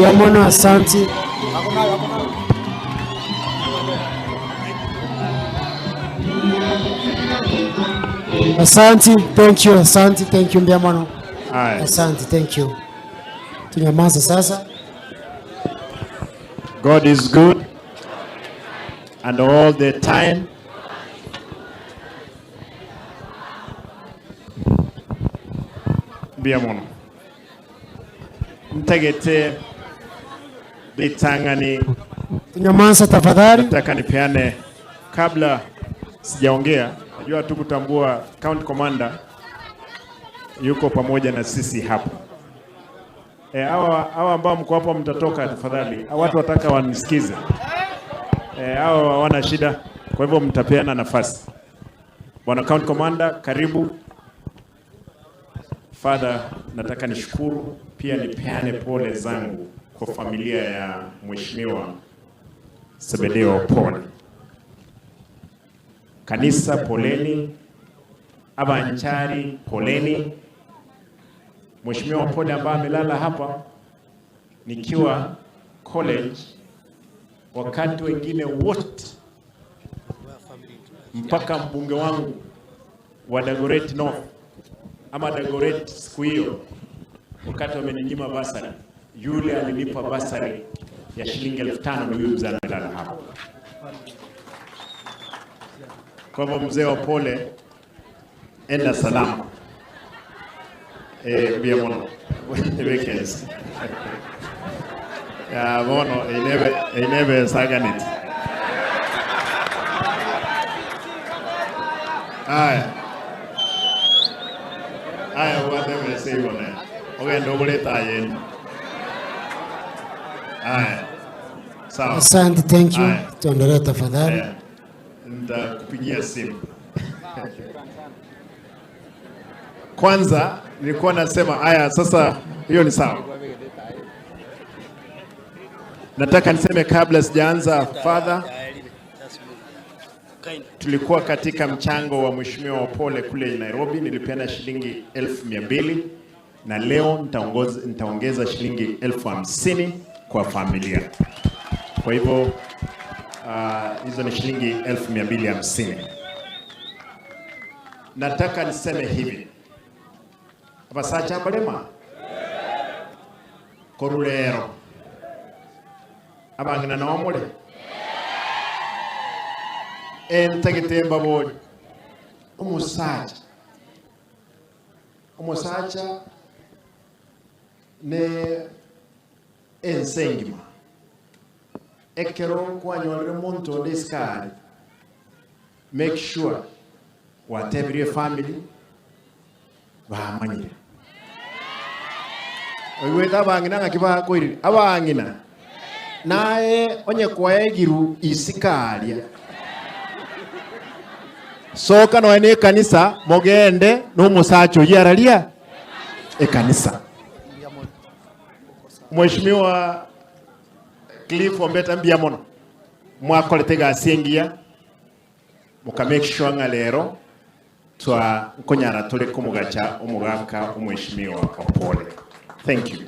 Yamono, asante. Asante, thank you, asante, thank you Yamono. Asante, thank you. Tunyamaza sasa. God is good and all the time. Yamono. Mtegete bitangani. Tunyamaza tafadhali. Nataka nipeane kabla sijaongea. Najua tu kutambua County Commander yuko pamoja na sisi hapa. Hawa ambao mko hapa mtatoka tafadhali. Watu wataka wanisikize. Hawa hawana shida. Kwa hivyo mtapeana nafasi. Bwana County Commander, karibu. Father, nataka nishukuru pia nipeane pole zangu kwa familia ya Mheshimiwa Sebedeo pole. Kanisa poleni, abanchari poleni. Mheshimiwa pole ambaye amelala hapa nikiwa college, wakati wengine wote mpaka mbunge wangu wa Dagoretti North ama Dagoretti siku hiyo wakati wameninyima basari, yule alinipa basari ya shilingi 5,000 ni huyu mzee amelala hapa. Kwa hivyo mzee wa pole, enda salama. Biamono weekends ya bono inebe saganit. Aya wademe sibone ogendo buleta yenu. Aya sawa, asante, thank you. Tuendelee tafadhali. Nitakupigia simu. Kwanza nilikuwa nasema haya, sasa hiyo ni sawa. Nataka niseme kabla sijaanza, Father, tulikuwa katika mchango wa Mheshimiwa wa pole kule Nairobi, nilipeana shilingi 200,000 na leo nitaongeza shilingi 50,000 kwa familia. Kwa hivyo hizo ni shilingi 250. Nataka niseme hivi. Abasacha balema korulero abangina na omole entegetemba bodi umusacha ne ensengima ekero kwanyolere muntu ndeskari. Make sure whatever your family bamanyire oyueta abangina ngakiba koiri abangina nae onye kwaegiru isikalia soka no ene kanisa mogende no musacho yaralia kanisa. Mheshimiwa Cliff Ombeta Biamono mwakolete gasengia muka make sure ngalero twa nkonyara tole kumugacha omugaka umheshimiwa Opole. Thank you.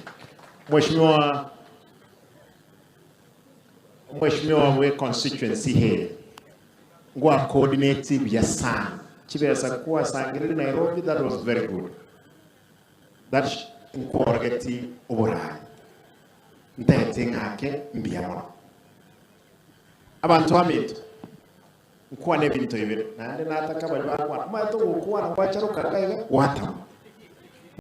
Mheshimiwa we constituency here ngwa coordinate bya sana chibesa kuwa sangire Nairobi. That was very good. That incorrect obora ndete ngake Biamono abantu amito nkuwa nebintu ibere nande nataka bali bakwa mato kuwa na kwacharo kakaiga watamu